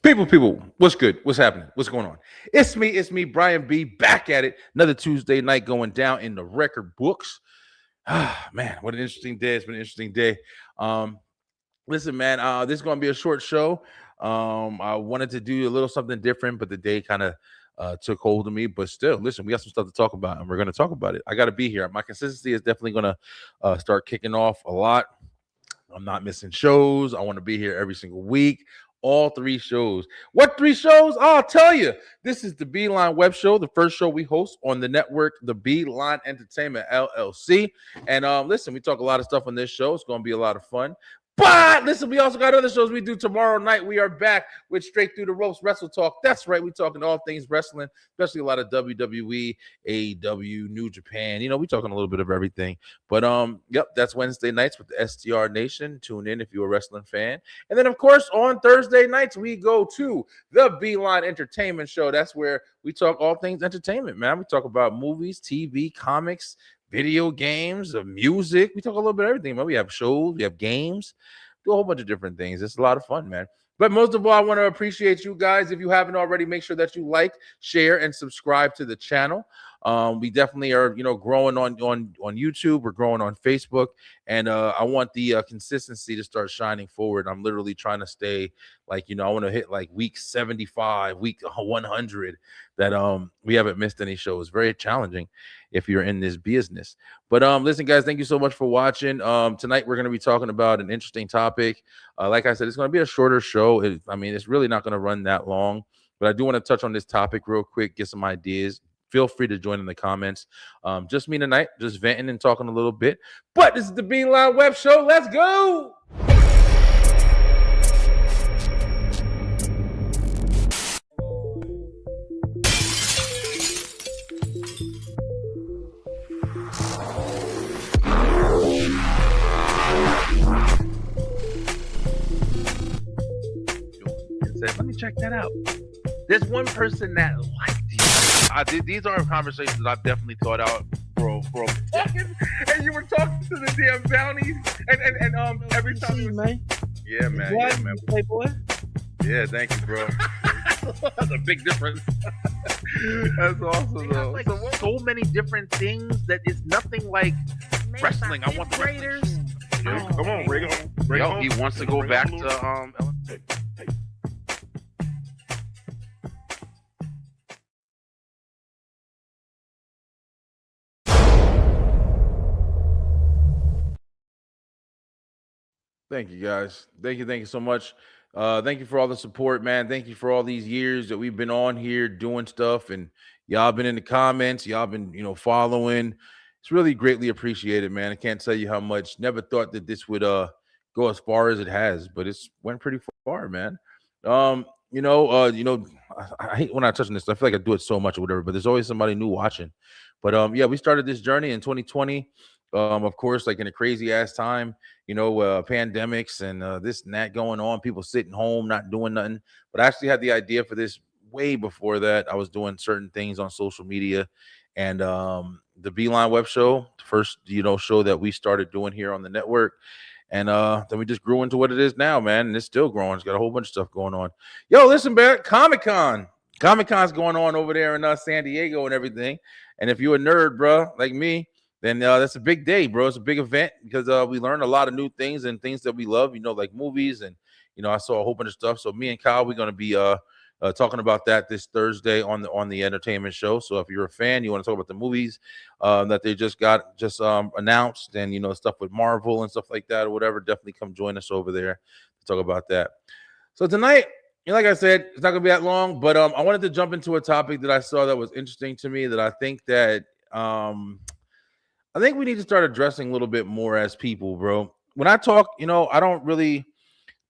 People, what's good? What's happening? What's going on? It's me, Brian B, back at it. Another Tuesday night going down in the record books. Ah, man, what an interesting day. It's been an interesting day. Um, Listen, man, this is gonna be a short show. I wanted to do a little something different, but the day kind of took hold of me. But still, listen, we got some stuff to talk about, and we're gonna talk about it. I gotta be here. My consistency is definitely gonna start kicking off a lot. I'm not missing shows. I want to be here every single week. All three shows. What three shows? I'll tell you. This is the B-Line Web Show, the first show we host on the network, the B-Line Entertainment LLC. And listen, we talk a lot of stuff on this show. It's going to be a lot of fun. But listen, we also got other shows we do tomorrow night. We are back with Straight Through the Ropes Wrestle Talk. That's right. We're talking all things wrestling, especially a lot of WWE, AEW, New Japan. You know, we're talking a little bit of everything. But yep, that's Wednesday nights with the STR Nation. Tune in if you're a wrestling fan. And then, of course, on Thursday nights, we go to the B-Line Entertainment Show. That's where we talk all things entertainment, man. We talk about movies, TV, comics, video games, music. We talk a little bit of everything, man. We have shows, we have games, do a whole bunch of different things. It's a lot of fun, man. But most of all, I want to appreciate you guys. If you haven't already, make sure that you like, share, and subscribe to the channel. We definitely are, growing on YouTube. We're growing on Facebook, and I want the consistency to start shining forward. I'm literally trying to stay I want to hit like week 75, week 100. That we haven't missed any shows. Very challenging if you're in this business. But listen, guys, thank you so much for watching. Tonight we're going to be talking about an interesting topic. Like I said, it's going to be a shorter show. It's really not going to run that long. But I do want to touch on this topic real quick, get some ideas. Feel free to join in the comments. Just me tonight, just venting and talking a little bit. But this is the B-Line Web Show. Let's go. Let me check that out. There's one person that liked you. These are conversations that I've definitely thought out for a second. And you were talking to the damn bounties, and every time you man. Yeah, man. Yeah, man. Playboy. Yeah, thank you, bro. That's a big difference. That's awesome, though. Like so many different things that it's nothing like wrestling. I want the Raiders. Yeah, come on, bring it home. Yo, he wants to go back to Thank you, guys. Thank you so much. Thank you for all the support, man. Thank you for all these years that we've been on here doing stuff, and y'all been in the comments. Y'all been, following. It's really greatly appreciated, man. I can't tell you how much. Never thought that this would go as far as it has, but it's went pretty far, man. I hate when I touch on this. I feel like I do it so much or whatever, but there's always somebody new watching. But yeah, we started this journey in 2020. Of course, like in a crazy ass time, pandemics and this and that going on, people sitting home, not doing nothing. But I actually had the idea for this way before that. I was doing certain things on social media, and the B-Line Web Show, the first, show that we started doing here on the network. And then we just grew into what it is now, man. And it's still growing. It's got a whole bunch of stuff going on. Yo, listen, man, Comic-Con's going on over there in San Diego and everything. And if you're a nerd, bro, like me, then that's a big day, bro. It's a big event because we learned a lot of new things and things that we love, like movies. And, I saw a whole bunch of stuff. So me and Kyle, we're going to be talking about that this Thursday on the entertainment show. So if you're a fan, you want to talk about the movies that they just announced and, stuff with Marvel and stuff like that or whatever, definitely come join us over there to talk about that. So tonight, like I said, it's not going to be that long, but I wanted to jump into a topic that I saw that was interesting to me that I think that I think we need to start addressing a little bit more as people, bro. When I talk, I don't really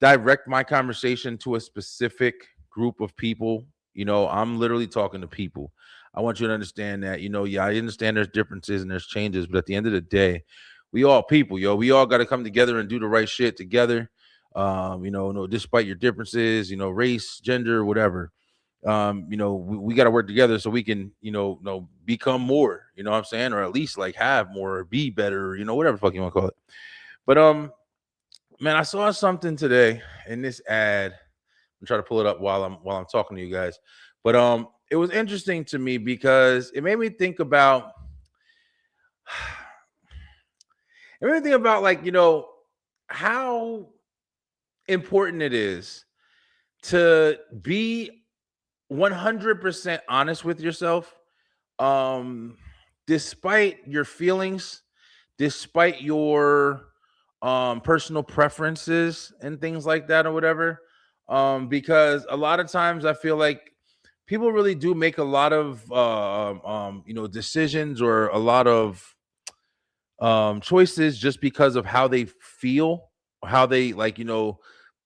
direct my conversation to a specific group of people. I'm literally talking to people. I want you to understand that, I understand there's differences and there's changes, but at the end of the day, we all people, we all got to come together and do the right shit together. Despite your differences, race, gender, whatever. We got to work together so we can, become more, what I'm saying? Or at least like have more or be better, whatever the fuck you want to call it. But, man, I saw something today in this ad. try to pull it up while I'm talking to you guys. But it was interesting to me because it made me think about like, how important it is to be 100% honest with yourself, um despite your feelings, despite your personal preferences and things like that or whatever, because a lot of times I feel like people really do make a lot of decisions or a lot of choices just because of how they feel, how they like, and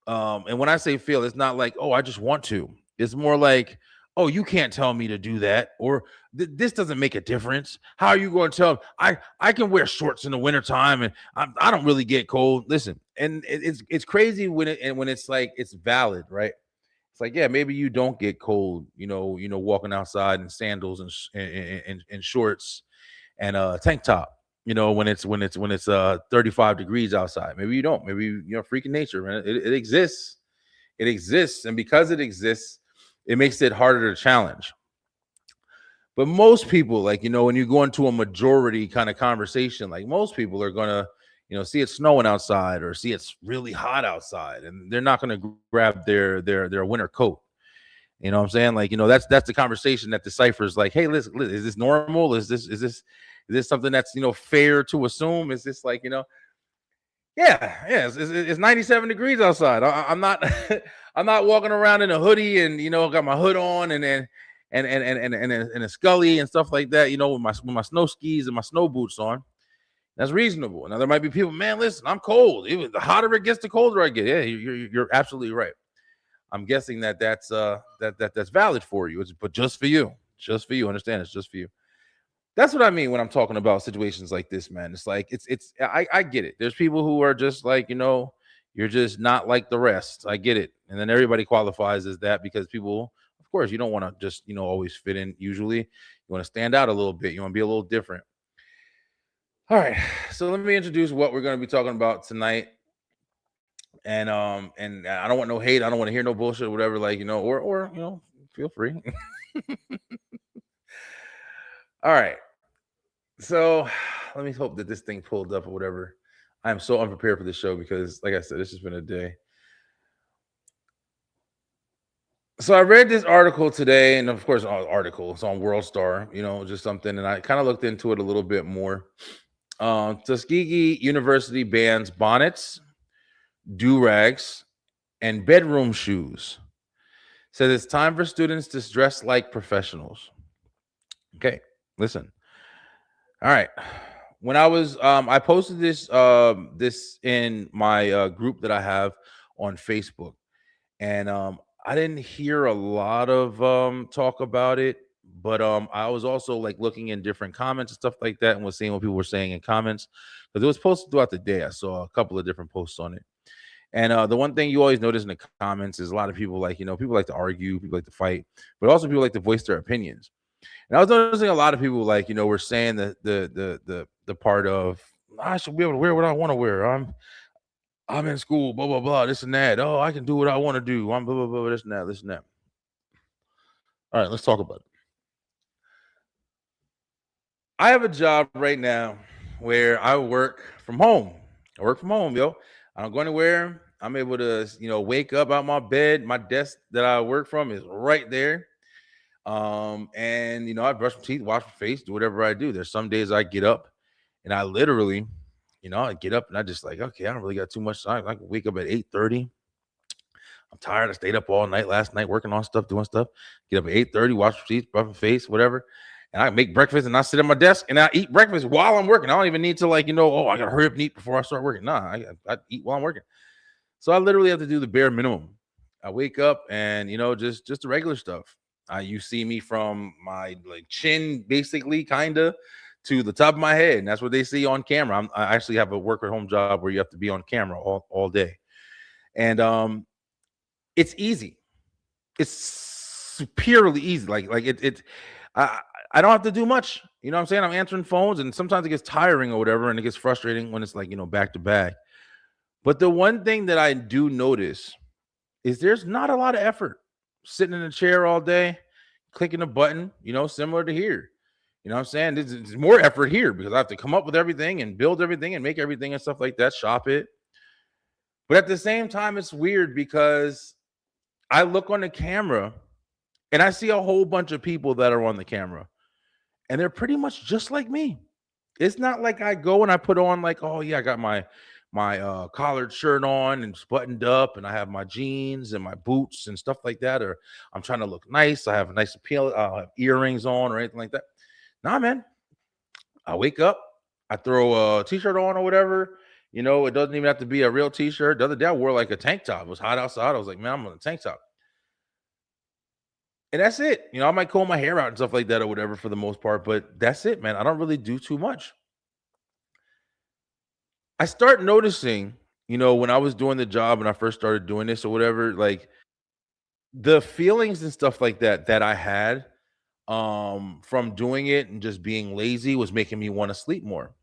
when I say feel, it's not like, oh, I just want to. It's more like, oh, you can't tell me to do that, or this doesn't make a difference. How are you going to tell? I can wear shorts in the wintertime and I don't really get cold. Listen, and it's crazy when it's like it's valid, right? It's like, yeah, maybe you don't get cold, walking outside in sandals and shorts and a tank top, when it's 35 degrees outside. Maybe you don't. Maybe freaking nature, man. It exists. It exists, and because it exists, it makes it harder to challenge. But most people, like, when you go into a majority kind of conversation, like most people are gonna, see it snowing outside or see it's really hot outside, and they're not gonna grab their winter coat. You know what I'm saying? Like, that's the conversation that deciphers, like, hey, listen, is this normal? Is this something that's fair to assume? Is this like, yeah, it's 97 degrees outside. I'm not I'm not walking around in a hoodie and got my hood on and a scully and stuff like that, with my snow skis and my snow boots on. That's reasonable. Now there might be people, man, listen, I'm cold. Even the hotter it gets, the colder I get. Yeah, you're absolutely right. I'm guessing that's valid for you. But just for you. Just for you. Understand, it's just for you. That's what I mean when I'm talking about situations like this, man. It's like I get it. There's people who are just like, you're just not like the rest. I get it. And then everybody qualifies as that because people, of course, you don't want to just, always fit in usually. You want to stand out a little bit. You want to be a little different. All right. So let me introduce what we're going to be talking about tonight. And I don't want no hate. I don't want to hear no bullshit or whatever, like, or feel free. All right. So let me hope that this thing pulled up or whatever. I am so unprepared for this show because, like I said, this has been a day. So I read this article today, and of course, article. It's on World Star, just something, and I kind of looked into it a little bit more. Tuskegee University bans bonnets, do-rags, and bedroom shoes. Says it's time for students to dress like professionals. Okay, listen. All right. When I posted this in my group that I have on Facebook, and I didn't hear a lot of talk about it, but I was also like looking in different comments and stuff like that, and was seeing what people were saying in comments. Because it was posted throughout the day. I saw a couple of different posts on it. And the one thing you always notice in the comments is a lot of people like, people like to argue, people like to fight, but also people like to voice their opinions. And I was noticing a lot of people like, were saying the part of, I should be able to wear what I want to wear. I'm in school, blah blah blah, this and that. Oh, I can do what I want to do. I'm blah blah blah, this and that, this and that. All right, let's talk about it. I have a job right now where I work from home. I work from home, yo. I don't go anywhere. I'm able to, wake up out my bed. My desk that I work from is right there. And I brush my teeth, wash my face, do whatever I do. There's some days I get up and I literally, I get up and I just like, okay, I don't really got too much time. I can wake up at 8:30. I'm tired. I stayed up all night last night working on stuff, doing stuff. Get up at 8:30, wash my teeth, brush my face, whatever. And I make breakfast and I sit at my desk and I eat breakfast while I'm working. I don't even need to like, oh, I gotta hurry up and eat before I start working. Nah, I eat while I'm working. So I literally have to do the bare minimum. I wake up and just the regular stuff. You see me from my like chin, basically, kinda, to the top of my head, and that's what they see on camera. I actually have a work at home job where you have to be on camera all day, and it's easy. It's superiorly easy. Like it. I don't have to do much. You know what I'm saying? I'm answering phones, and sometimes it gets tiring or whatever, and it gets frustrating when it's like back to back. But the one thing that I do notice is there's not a lot of effort sitting in a chair all day, clicking a button, similar to here. You know what I'm saying? There's more effort here because I have to come up with everything and build everything and make everything and stuff like that, shop it. But at the same time, it's weird because I look on the camera and I see a whole bunch of people that are on the camera and they're pretty much just like me. It's not like I go and I put on like, oh yeah, I got my collared shirt on and it's buttoned up and I have my jeans and my boots and stuff like that, or I'm trying to look nice. I have a nice appeal, have earrings on or anything like that. Nah, man. I wake up, I throw a t-shirt on or whatever. It doesn't even have to be a real t-shirt. The other day I wore like a tank top. It was hot outside. I was like, man, I'm on a tank top. And that's it. I might comb my hair out and stuff like that or whatever for the most part, but that's it, man. I don't really do too much. I start noticing, when I was doing the job and I first started doing this or whatever, like the feelings and stuff like that I had from doing it and just being lazy was making me want to sleep more.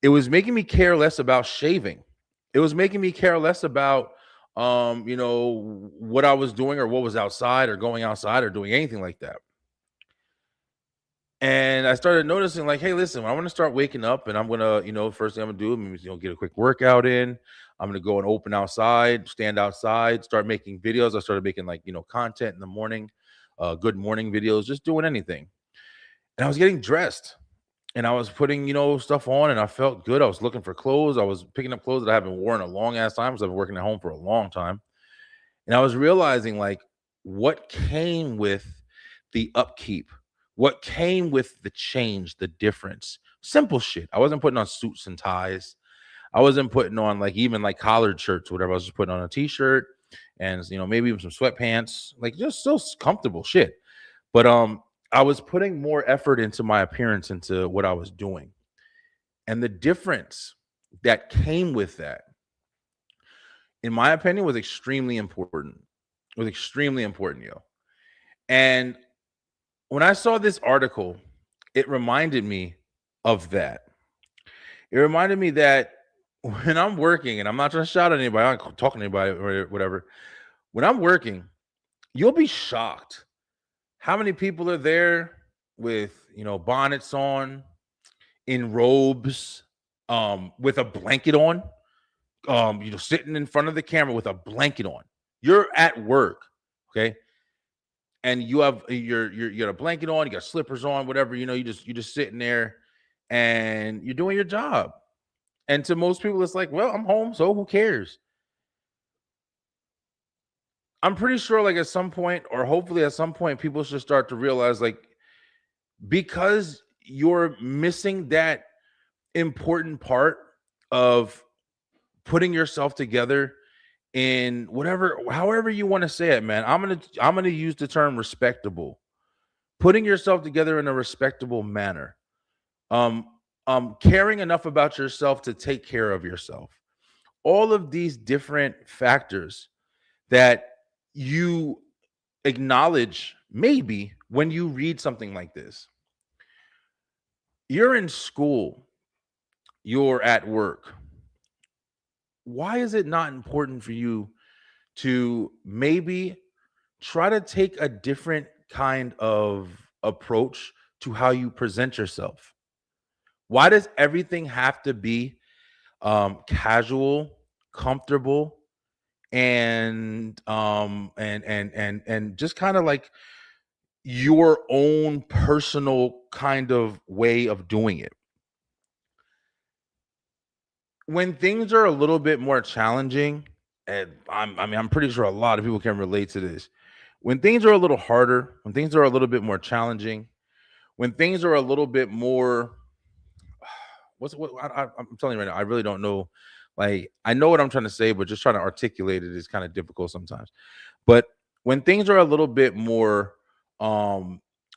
It was making me care less about shaving. It was making me care less about what I was doing or what was outside or going outside or doing anything like that. And I started noticing, like, hey, listen, I want to start waking up and I'm gonna, first thing I'm gonna do is, get a quick workout in. I'm gonna go and open outside, stand outside, start making videos. I started making like, content in the morning, good morning videos, just doing anything. And I was getting dressed and I was putting, stuff on and I felt good. I was looking for clothes. I was picking up clothes that I haven't worn a long ass time because I've been working at home for a long time. And I was realizing like what came with the upkeep, what came with the change, the difference. Simple shit. I wasn't putting on suits and ties. I wasn't putting on like even like collared shirts, whatever. I was just putting on a t-shirt and maybe even some sweatpants, like just so comfortable shit. But I was putting more effort into my appearance, into what I was doing. And the difference that came with that, in my opinion, was extremely important. It was extremely important, yo. And when I saw this article, it reminded me of that. It reminded me that when I'm working, and I'm not trying to shout at anybody, I'm not talking to anybody or whatever. When I'm working, you'll be shocked how many people are there with, bonnets on, in robes, with a blanket on, sitting in front of the camera with a blanket on. You're at work, okay? And you have you got a blanket on, you got slippers on, whatever, you're just sitting there and you're doing your job. And to most people, it's like, well, I'm home, so who cares? I'm pretty sure, like at some point, or hopefully at some point, people should start to realize, like, because you're missing that important part of putting yourself together in whatever, however you want to say it, man. I'm gonna use the term respectable. Putting yourself together in a respectable manner. Um, Caring enough about yourself to take care of yourself. All of these different factors that you acknowledge maybe when you read something like this. You're in school, you're at work. Why is it not important for you to maybe try to take a different kind of approach to how you present yourself? Why does everything have to be casual, comfortable, and just kind of like your own personal kind of way of doing it? When things are a little bit more challenging, and I'm pretty sure a lot of people can relate to this. When things are a little harder, when things are a little bit more challenging, when things are a little bit more, I'm telling you right now, I really don't know. Like, I know what I'm trying to say, but just trying to articulate it is kind of difficult sometimes. But when things are a little bit more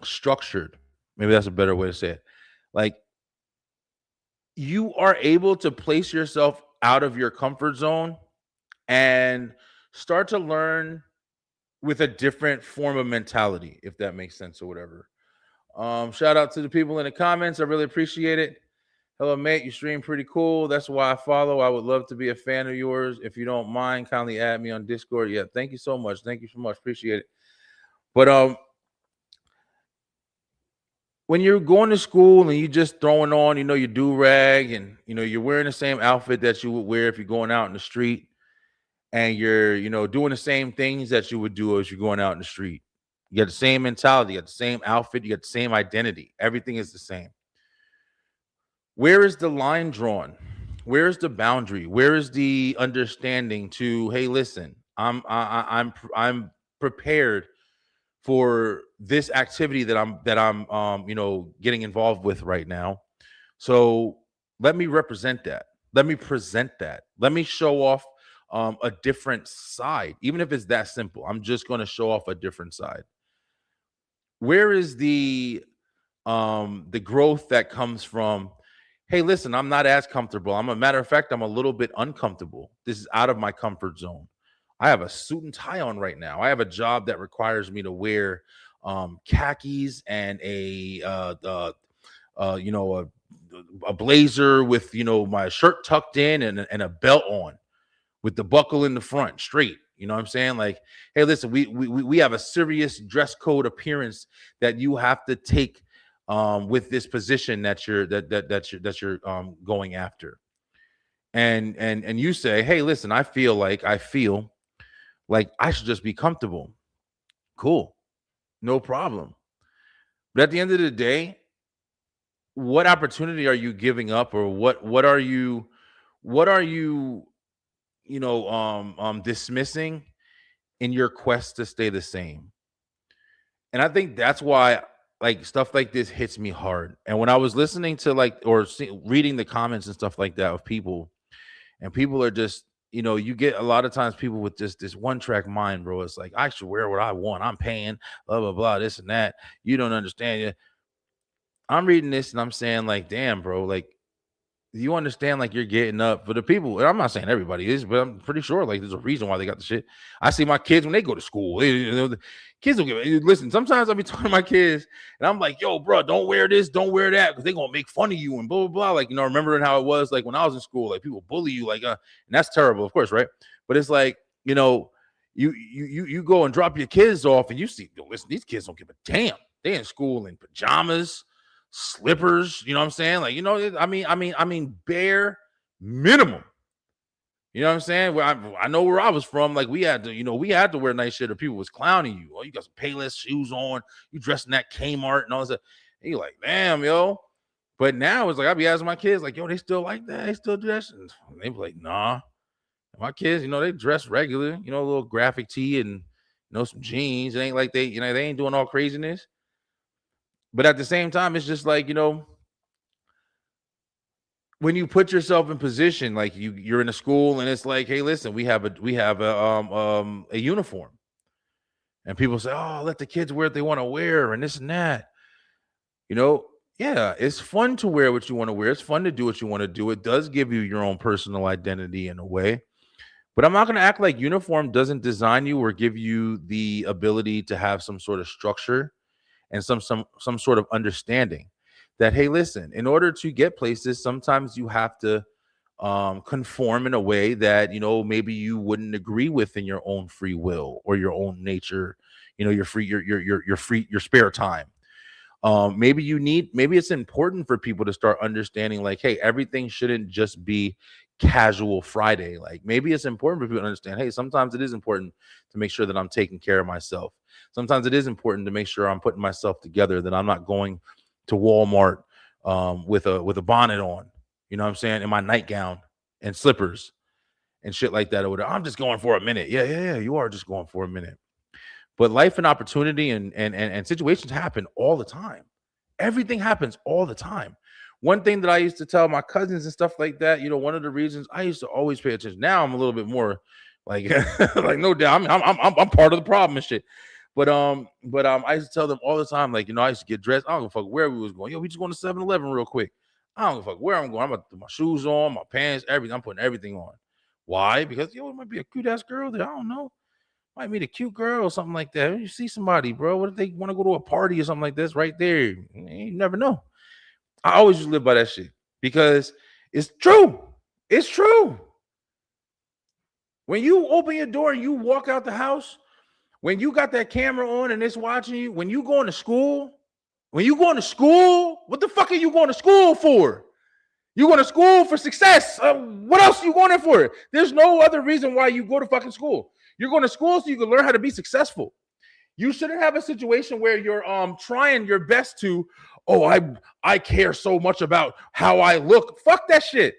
structured, maybe that's a better way to say it. Like, you are able to place yourself out of your comfort zone and start to learn with a different form of mentality, if that makes sense or whatever. Shout out to the people in the comments. I really appreciate it. Hello, mate. You stream pretty cool. That's why I follow. I would love to be a fan of yours. If you don't mind, kindly add me on Discord. Yeah, thank you so much. Thank you so much. Appreciate it. But when you're going to school and you just throwing on, your do rag, and you're wearing the same outfit that you would wear if you're going out in the street, and you're doing the same things that you would do as you're going out in the street. You got the same mentality, you got the same outfit, you got the same identity. Everything is the same. Where is the line drawn? Where is the boundary? Where is the understanding to, hey, listen, I'm prepared for this activity that I'm getting involved with right now. So let me represent that. Let me present that. Let me show off a different side, even if it's that simple. I'm just going to show off a different side. Where is the growth that comes from, hey, listen, I'm not as comfortable. I'm a matter of fact, I'm a little bit uncomfortable. This is out of my comfort zone. I have a suit and tie on right now. I have a job that requires me to wear khakis and a blazer with my shirt tucked in and a belt on with the buckle in the front straight. You know what I'm saying? Like, hey, listen, we have a serious dress code appearance that you have to take with this position that you're going after. And you say, hey, listen, I feel like I should just be comfortable. Cool. No problem. But at the end of the day, what opportunity are you giving up, or what are you dismissing in your quest to stay the same? And I think that's why like stuff like this hits me hard. And when I was listening to reading the comments and stuff like that of people, and people are just, you get a lot of times people with just this one track mind, bro. It's like, I should wear what I want. I'm paying, blah, blah, blah, this and that. You don't understand. Yeah. I'm reading this and I'm saying, like, damn, bro, like, you understand, like, you're getting up for the people. And I'm not saying everybody is, but I'm pretty sure like there's a reason why they got the shit. I see my kids when they go to school. The kids don't listen. Sometimes I'll be talking to my kids and I'm like, yo, bro, don't wear this, don't wear that, because they're gonna make fun of you and blah blah blah. Like, remembering how it was like when I was in school, like people bully you, like and that's terrible, of course, right? But it's like, you go and drop your kids off and you see, listen, these kids don't give a damn. They in school in pajamas, slippers, you know what I'm saying? Like, I mean, bare minimum. You know what I'm saying? Where I know where I was from, like we had to wear nice shit, or people was clowning you. Oh, you got some Payless shoes on, you dressed in that Kmart and all that. And you're like, damn, yo. But now it's like I be asking my kids, like, yo, they still like that? They still do that shit? And they be like, nah. My kids, they dress regular, a little graphic tee and some jeans. It ain't like they ain't doing all craziness. But at the same time, it's just like, when you put yourself in position, like you're in a school and it's like, hey, listen, we have a uniform. And people say, oh, let the kids wear what they want to wear and this and that. Yeah, it's fun to wear what you want to wear. It's fun to do what you want to do. It does give you your own personal identity in a way. But I'm not going to act like uniform doesn't design you or give you the ability to have some sort of structure and some sort of understanding that, hey, listen, in order to get places, sometimes you have to conform in a way that maybe you wouldn't agree with in your own free will or your own nature, your free your spare time. Maybe it's important for people to start understanding, like, hey, everything shouldn't just be casual Friday. Like, maybe it's important for people to understand, hey, sometimes it is important to make sure that I'm taking care of myself. Sometimes it is important to make sure I'm putting myself together, that I'm not going to Walmart with a bonnet on, you know what I'm saying, in my nightgown and slippers and shit like that. Or whatever. I'm just going for a minute. Yeah. You are just going for a minute. But life and opportunity and situations happen all the time. Everything happens all the time. One thing that I used to tell my cousins and stuff like that, one of the reasons I used to always pay attention. Now I'm a little bit more like, like, no doubt, I'm part of the problem and shit. But I used to tell them all the time, like, I used to get dressed. I don't give a fuck where we was going. Yo, we just going to 7-Eleven real quick. I don't give a fuck where I'm going. I'm about to put my shoes on, my pants, everything. I'm putting everything on. Why? Because it might be a cute ass girl there. I don't know. Might meet a cute girl or something like that. You see somebody, bro. What if they want to go to a party or something like this right there? You never know. I always just live by that shit because it's true. It's true. When you open your door and you walk out the house, when you got that camera on and it's watching you, when you going to school, what the fuck are you going to school for? You going to school for success. What else are you going there for? There's no other reason why you go to fucking school. You're going to school so you can learn how to be successful. You shouldn't have a situation where you're trying your best to, I care so much about how I look. Fuck that shit.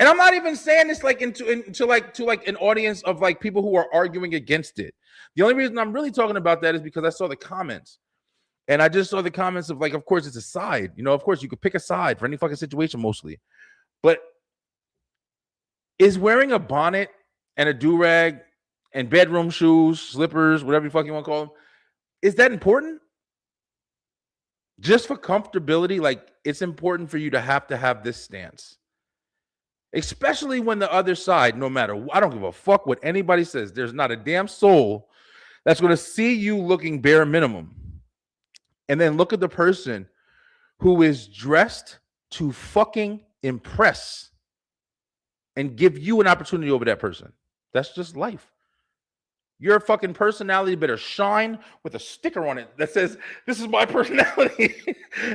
And I'm not even saying this like to an audience of like people who are arguing against it. The only reason I'm really talking about that is because I saw the comments. And I just saw the comments of like, of course, it's a side. You know, of course, you could pick a side for any fucking situation mostly. But is wearing a bonnet and a do-rag and bedroom shoes, slippers, whatever you fucking want to call them, is that important? Just for comfortability, like it's important for you to have this stance. Especially when the other side, no matter, I don't give a fuck what anybody says, there's not a damn soul that's going to see you looking bare minimum. And then look at the person who is dressed to fucking impress and give you an opportunity over that person. That's just life. Your fucking personality better shine with a sticker on it that says, this is my personality.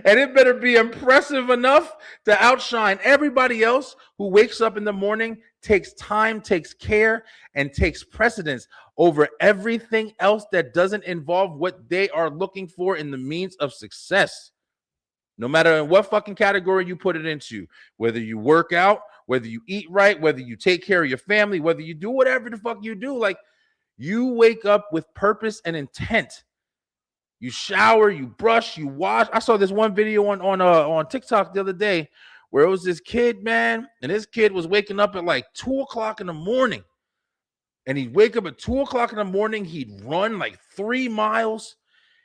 And it better be impressive enough to outshine everybody else who wakes up in the morning, takes time, takes care, and takes precedence over everything else that doesn't involve what they are looking for in the means of success. No matter in what fucking category you put it into, whether you work out, whether you eat right, whether you take care of your family, whether you do whatever the fuck you do, like, you wake up with purpose and intent. You shower, you brush, you wash. I saw this one video on TikTok the other day where it was this kid, man, and this kid was waking up at like 2 o'clock in the morning. And he'd wake up at 2 o'clock in the morning. He'd run like 3 miles.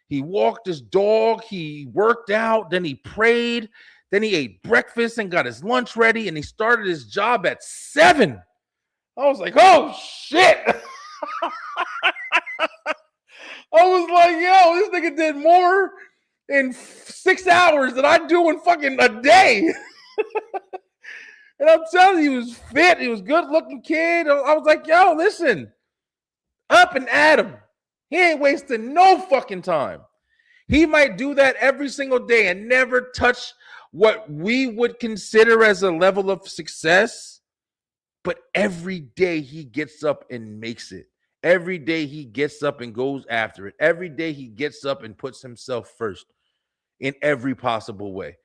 He walked his dog. He worked out. Then he prayed. Then he ate breakfast and got his lunch ready. And he started his job at 7. I was like, oh, shit. I was like, yo, this nigga did more in 6 hours than I do in fucking a day. And I'm telling you, he was fit. He was a good-looking kid. I was like, yo, listen, up and at him. He ain't wasting no fucking time. He might do that every single day and never touch what we would consider as a level of success. But every day he gets up and makes it. Every day he gets up and goes after it. Every day he gets up and puts himself first in every possible way.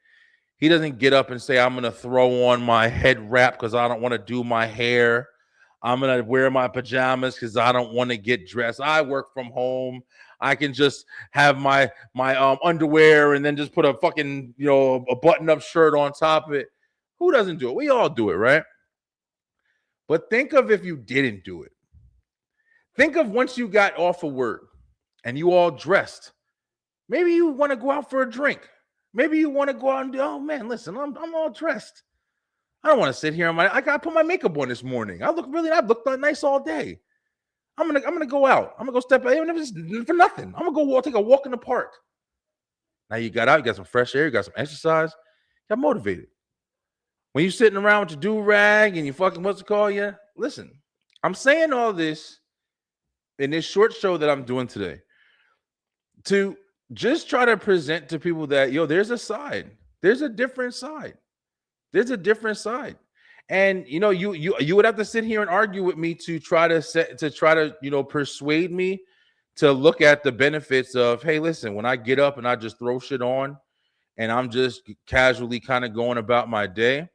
He doesn't get up and say, I'm going to throw on my head wrap because I don't want to do my hair. I'm going to wear my pajamas because I don't want to get dressed. I work from home. I can just have my underwear and then just put a fucking, a button-up shirt on top of it. Who doesn't do it? We all do it, right? But think of if you didn't do it. Think of once you got off of work and you all dressed. Maybe you want to go out for a drink. Maybe you want to go out and do, oh man, listen, I'm all dressed. I don't want to sit here I got to put my makeup on this morning. I've looked nice all day. I'm gonna go out. I'm gonna go step out, even if it's for nothing. I'm gonna go take a walk in the park. Now you got out, you got some fresh air, you got some exercise, you got motivated. When you're sitting around with your do-rag and you fucking listen, I'm saying all this in this short show that I'm doing today to just try to present to people that, there's a side. There's a different side. There's a different side. And, you would have to sit here and argue with me to try to persuade me to look at the benefits of, hey, listen, when I get up and I just throw shit on and I'm just casually kind of going about my day,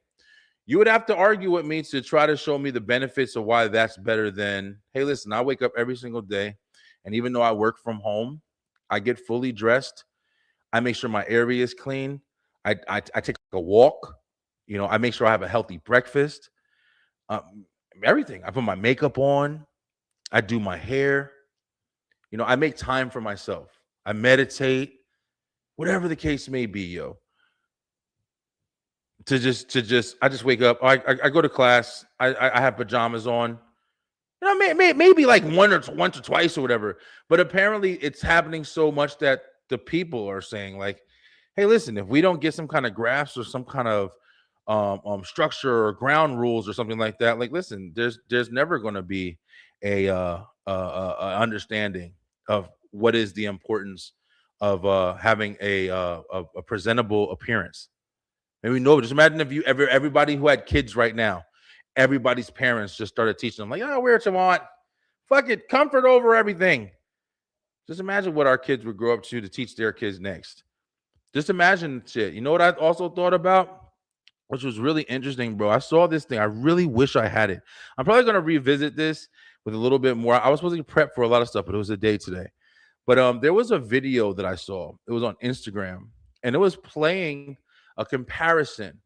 you would have to argue with me to try to show me the benefits of why that's better than, hey, listen, I wake up every single day. And even though I work from home, I get fully dressed. I make sure my area is clean. I take a walk. I make sure I have a healthy breakfast. Everything. I put my makeup on. I do my hair. I make time for myself. I meditate. Whatever the case may be, I just wake up. I go to class. I have pajamas on. Maybe like once or twice or whatever. But apparently it's happening so much that the people are saying like, hey, listen, if we don't get some kind of grasp or some kind of structure or ground rules or something like that. Like, listen, there's never going to be a understanding of what is the importance of having a presentable appearance. Maybe no, just imagine if everybody who had kids right now, everybody's parents just started teaching them like, oh, wear what you want, fuck it, comfort over everything. Just imagine what our kids would grow up to teach their kids next. Just imagine shit. You know what I also thought about, which was really interesting, bro. I saw this thing. I really wish I had it. I'm probably gonna revisit this with a little bit more. I was supposed to prep for a lot of stuff, but it was a day today. But there was a video that I saw. It was on Instagram, and it was playing a comparison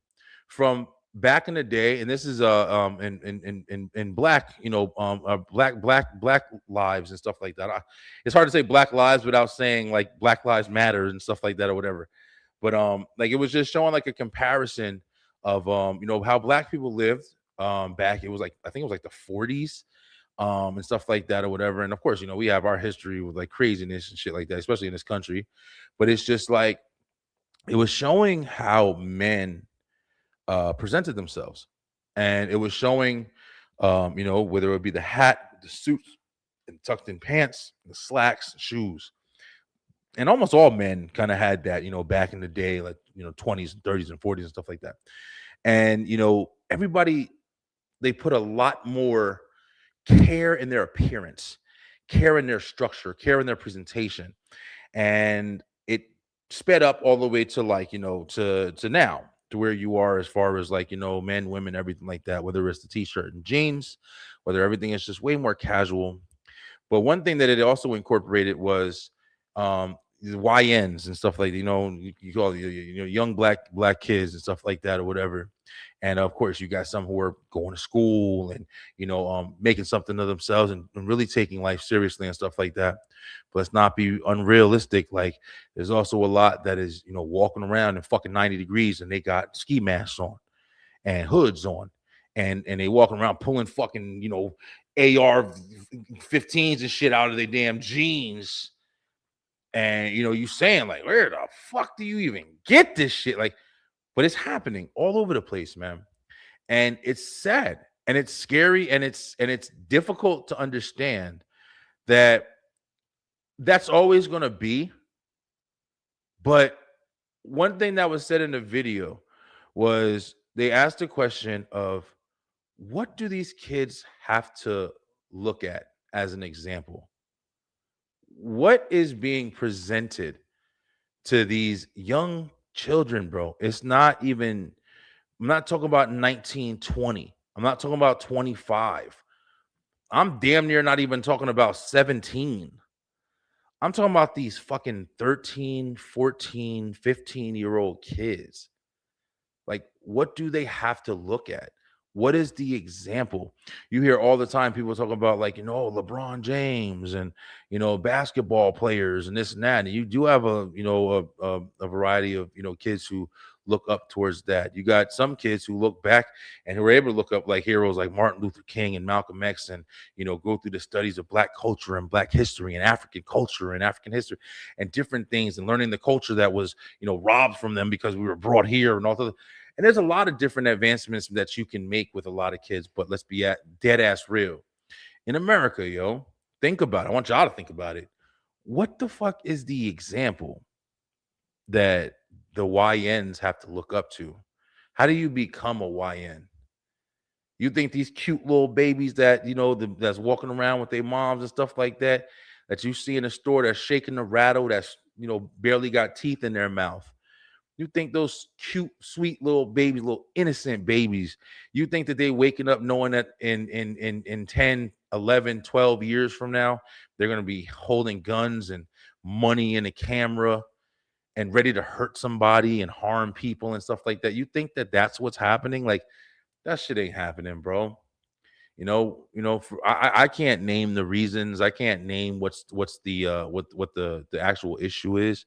from back in the day. And this is in black, black lives and stuff like that. It's hard to say black lives without saying like Black Lives Matter and stuff like that or whatever. But like it was just showing like a comparison of how black people lived back. It was like I think it was like the 40s and stuff like that or whatever. And of course, we have our history with like craziness and shit like that, especially in this country. But it's just like it was showing how men presented themselves, and it was showing, whether it would be the hat, the suits, and tucked in pants, the slacks, shoes, and almost all men kind of had that, back in the day, like 20s and 30s and 40s and stuff like that. And everybody, they put a lot more care in their appearance, care in their structure, care in their presentation. And it sped up all the way to like, to now, to where you are as far as like, men, women, everything like that, whether it's the t-shirt and jeans, whether everything is just way more casual. But one thing that it also incorporated was the YNs and stuff like, you call it, young black kids and stuff like that or whatever. And of course, you got some who are going to school and making something of themselves and really taking life seriously and stuff like that. But let's not be unrealistic. Like, there's also a lot that is walking around in fucking 90 degrees and they got ski masks on and hoods on, and they walking around pulling fucking AR-15s and shit out of their damn jeans. And you saying like, where the fuck do you even get this shit? Like, but it's happening all over the place, man. And it's sad and it's scary and it's difficult to understand that that's always going to be. But one thing that was said in the video was they asked the question of, what do these kids have to look at as an example? What is being presented to these young children, bro? It's not even, I'm not talking about 1920. I'm not talking about 25. I'm damn near not even talking about 17. I'm talking about these fucking 13, 14, 15-year-old kids. Like, what do they have to look at? What is the example? You hear all the time people talking about like, LeBron James and, basketball players and this and that. And you do have a variety of, kids who look up towards that. You got some kids who look back and who are able to look up like heroes like Martin Luther King and Malcolm X and, go through the studies of black culture and black history and African culture and African history and different things and learning the culture that was, robbed from them because we were brought here and all the. And there's a lot of different advancements that you can make with a lot of kids, but let's be dead ass real. In America, think about it. I want y'all to think about it. What the fuck is the example that the YNs have to look up to? How do you become a YN? You think these cute little babies that, that's walking around with their moms and stuff like that, that you see in the store that's shaking the rattle, that's, barely got teeth in their mouth. You think those cute, sweet little babies, little innocent babies, you think that they waking up knowing that in 10, 11, 12 years from now, they're going to be holding guns and money in a camera and ready to hurt somebody and harm people and stuff like that? You think that that's what's happening? Like, that shit ain't happening, bro. I can't name the reasons. I can't name what's the what the actual issue is.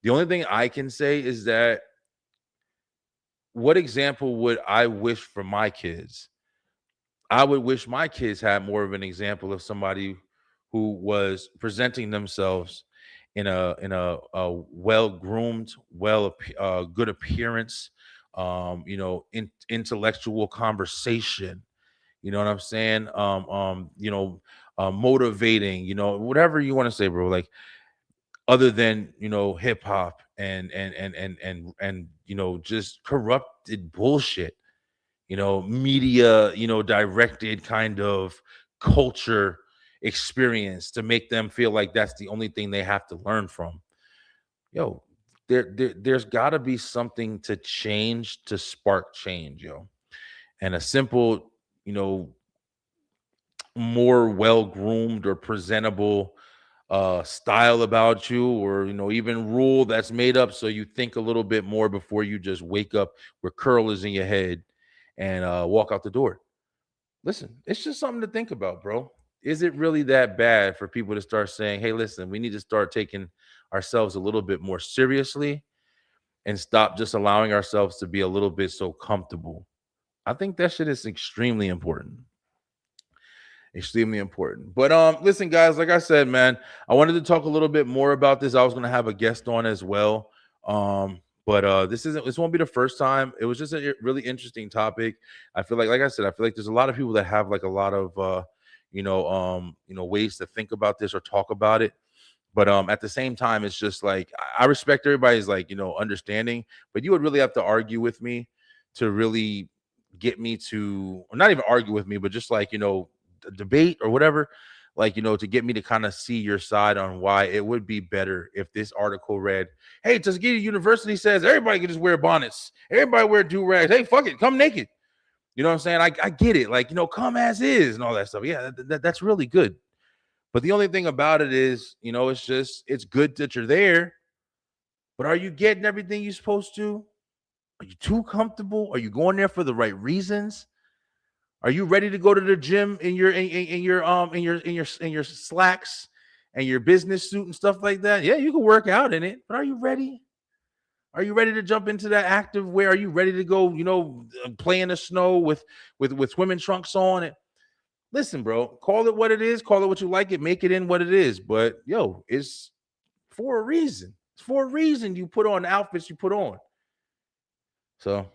The only thing I can say is that what example would I wish for my kids? I would wish my kids had more of an example of somebody who was presenting themselves in a well-groomed, good appearance, intellectual conversation. You know what I'm saying? Motivating, whatever you want to say, bro. Like, other than, hip hop and just corrupted bullshit, media, directed kind of culture experience to make them feel like that's the only thing they have to learn from. Yo, there's got to be something to change, to spark change, yo. And a simple, more well-groomed or presentable style about you, or even rule that's made up so you think a little bit more before you just wake up with curlers in your head and walk out the door. Listen, it's just something to think about, bro. Is it really that bad for people to start saying, hey, listen, we need to start taking ourselves a little bit more seriously and stop just allowing ourselves to be a little bit so comfortable? I think that shit is extremely important. Extremely important. But listen, guys, like I said, man, I wanted to talk a little bit more about this. I was gonna have a guest on as well. But this won't be the first time. It was just a really interesting topic. I feel like I said, I feel like there's a lot of people that have like a lot of ways to think about this or talk about it. But at the same time, it's just like I respect everybody's like, understanding, but you would really have to argue with me to really get me to, or not even argue with me, but just like, debate or whatever, like, to get me to kind of see your side on why it would be better if this article read, hey, Tuskegee University says everybody can just wear bonnets, everybody wear do-rags, hey, fuck it, come naked. You know what I'm saying? I get it, like, come as is and all that stuff. Yeah, that's really good. But the only thing about it is, it's good that you're there, but are you getting everything you're supposed to? Are you too comfortable? Are you going there for the right reasons? Are you ready to go to the gym in your slacks and your business suit and stuff like that? Yeah, you can work out in it, but are you ready? Are you ready to jump into that active wear? Are you ready to go, play in the snow with swimming trunks on it? Listen, bro, call it what it is, call it what you like it, make it in what it is. But yo, it's for a reason. It's for a reason you put on the outfits you put on. So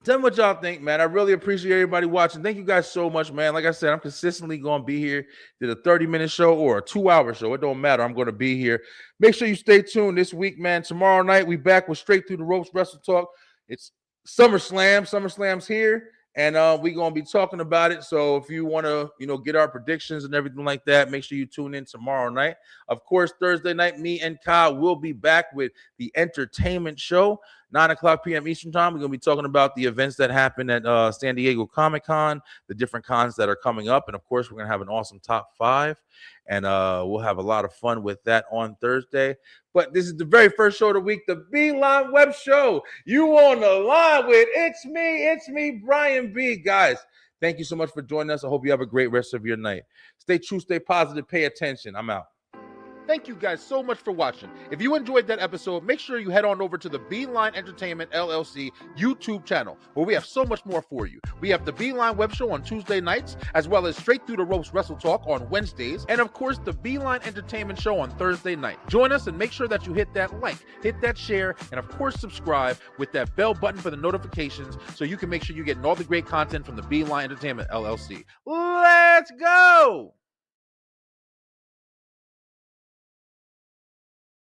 tell me what y'all think, man. I really appreciate everybody watching. Thank you guys so much, man. Like I said, I'm consistently going to be here. Did a 30-minute show or a 2-hour show. It don't matter. I'm going to be here. Make sure you stay tuned this week, man. Tomorrow night, we back with Straight Through the Ropes Wrestle Talk. It's SummerSlam. SummerSlam's here. And we're going to be talking about it. So if you want to, get our predictions and everything like that, make sure you tune in tomorrow night. Of course, Thursday night, me and Kyle will be back with the entertainment show, 9:00 p.m. Eastern time. We're going to be talking about the events that happen at San Diego Comic-Con, the different cons that are coming up. And, of course, we're going to have an awesome top 5. And we'll have a lot of fun with that on Thursday. But this is the very first show of the week, the B-Line Web Show. You on the line with It's me, Brian B. Guys, thank you so much for joining us. I hope you have a great rest of your night. Stay true, stay positive, pay attention. I'm out. Thank you guys so much for watching. If you enjoyed that episode, make sure you head on over to the B-Line Entertainment LLC YouTube channel, where we have so much more for you. We have the B-Line Web Show on Tuesday nights, as well as Straight Through the Ropes Wrestle Talk on Wednesdays, and of course, the B-Line Entertainment Show on Thursday night. Join us and make sure that you hit that like, hit that share, and of course, subscribe with that bell button for the notifications so you can make sure you're getting all the great content from the B-Line Entertainment LLC. Let's go!